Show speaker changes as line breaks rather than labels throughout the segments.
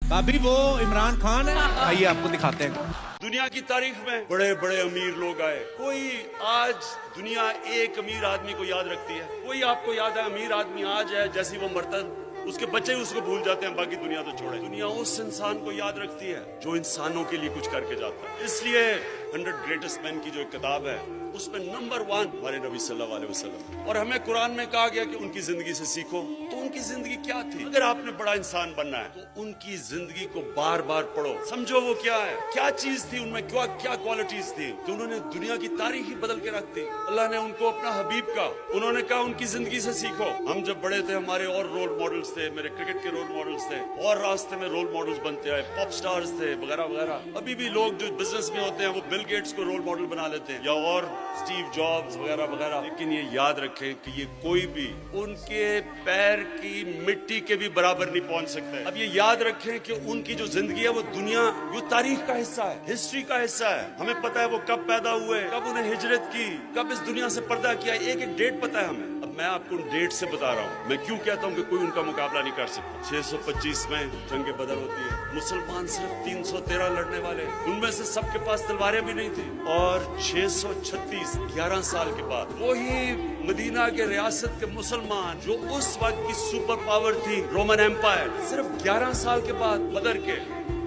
अभी वो इमरान खान है, आइए आपको दिखाते हैं।
दुनिया की तारीख में बड़े बड़े अमीर लोग आए। कोई आज दुनिया एक अमीर आदमी को याद रखती है, कोई आपको याद है अमीर आदमी आज है, जैसे वो मरता उसके बच्चे ही उसको भूल जाते हैं, बाकी दुनिया तो छोड़े। दुनिया उस इंसान को याद रखती है जो इंसानों के लिए कुछ करके जाता है। इसलिए 100 ग्रेटेस्ट मैन की जो एक किताब है उसमें नंबर 1 हमारे नबी सल्लल्लाहु अलैहि वसल्लम, और हमें कुरान में कहा गया कि उनकी जिंदगी से सीखो। तो उनकी जिंदगी क्या थी? अगर आपने बड़ा इंसान बनना है तो उनकी जिंदगी को बार बार पढ़ो, समझो वो क्या है, क्या चीज थी उनमें, क्या क्वालिटीज थी कि उन्होंने दुनिया की तारीख ही बदल के रख दी। अल्लाह ने उनको अपना हबीब का, उन्होंने कहा उनकी जिंदगी से सीखो। हम जब बड़े थे हमारे और रोल मॉडल्स थे, मेरे क्रिकेट के रोल मॉडल्स थे, और रास्ते में रोल मॉडल्स बनते आए, पॉप स्टार्स थे वगैरह वगैरह। अभी भी लोग जो बिजनेस में होते हैं वो बिल गेट्स को रोल मॉडल बना लेते हैं, या और स्टीव जॉब्स वगैरह वगैरह। लेकिन ये याद रखें कि ये कोई भी उनके पैर की मिट्टी के भी बराबर नहीं पहुंच सकता है। अब ये याद रखें कि उनकी जो जिंदगी है वो दुनिया, वो तारीख का हिस्सा है, हिस्ट्री का हिस्सा है। हमें पता है वो कब पैदा हुए, कब उन्हें हिजरत की, कब इस दुनिया से पर्दा किया, एक एक डेट पता है हमें। अब मैं आपको उन डेट से बता रहा हूँ। मैं क्यों कहता हूँ कि कोई उनका मुकाबला नहीं कर सकता। 625 में जंग बदर होती है, मुसलमान सिर्फ 313 लड़ने वाले, उनमें से सबके पास तलवारें भी नहीं थी। और 636 11 साल के बाद वही मदीना के रियासत के मुसलमान जो उस वक्त की सुपर पावर थी रोमन एम्पायर, सिर्फ 11 साल के बाद बदर के,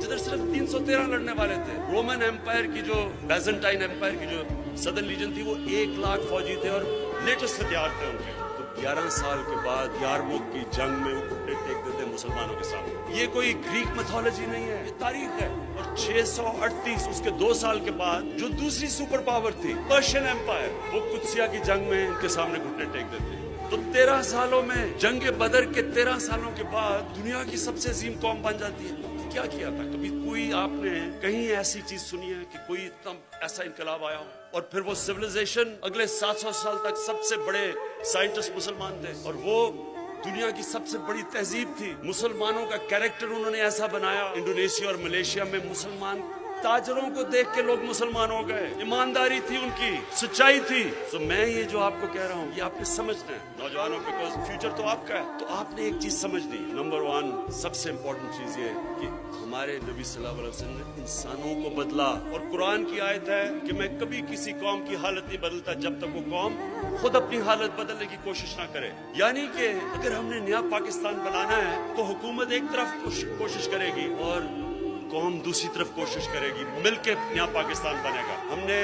जिधर सिर्फ 313 लड़ने वाले थे, रोमन एम्पायर की जो बैजेंटाइन एम्पायर की जो सदर्न लीजन थी वो 1 लाख फौजी थे और लेटेस्ट हथियार थे उनके। तो 11 साल के बाद यारमुख की जंग में वो घुटने टेक देते मुसलमानों के सामने। ये कोई ग्रीक मैथोलॉजी नहीं है, ये तारीख है। और 638 उसके 2 साल के बाद जो दूसरी सुपर पावर थी पर्शियन एम्पायर, वो कुदसिया की जंग में उनके सामने घुटने टेक देते। तो 13 सालों में, जंग बदर के 13 सालों के बाद दुनिया की सबसे अजीम कौम बन जाती है। क्या किया था? कभी कोई आपने कहीं ऐसी चीज सुनी है कि कोई इतना ऐसा इनकलाब आया हो? और फिर वो सिविलाइजेशन अगले 700 साल तक सबसे बड़े साइंटिस्ट मुसलमान थे, और वो दुनिया की सबसे बड़ी तहजीब थी। मुसलमानों का कैरेक्टर उन्होंने ऐसा बनाया। इंडोनेशिया और मलेशिया में मुसलमान ताजरों को देख के लोग मुसलमान हो गए। ईमानदारी थी उनकी, सच्चाई थी। तो मैं ये जो आपको कह रहा हूँ ये आपने समझना है नौजवानों, बिकॉज फ्यूचर तो आपका है। तो आपने एक चीज समझनी है, नंबर 1 सबसे इंपॉर्टेंट चीज ये कि हमारे नबी सल्लल्लाहु अलैहि वसल्लम ने इंसानों को बदला। और कुरान की आयत है कि मैं कभी किसी कौम की हालत नहीं बदलता जब तक वो कौम खुद अपनी हालत बदलने की कोशिश ना करे। यानी कि अगर हमने नया पाकिस्तान बनाना है तो हुकूमत एक तरफ कोशिश करेगी और कौम दूसरी तरफ कोशिश करेगी, मिलके नया पाकिस्तान बनेगा। हमने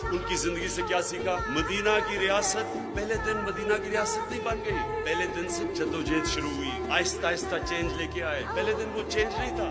उनकी जिंदगी से क्या सीखा? मदीना की रियासत, पहले दिन मदीना की रियासत नहीं बन गई, पहले दिन से जद्दोजहद शुरू हुई, आहिस्ता आहिस्ता चेंज लेके आए। पहले दिन वो चेंज नहीं था।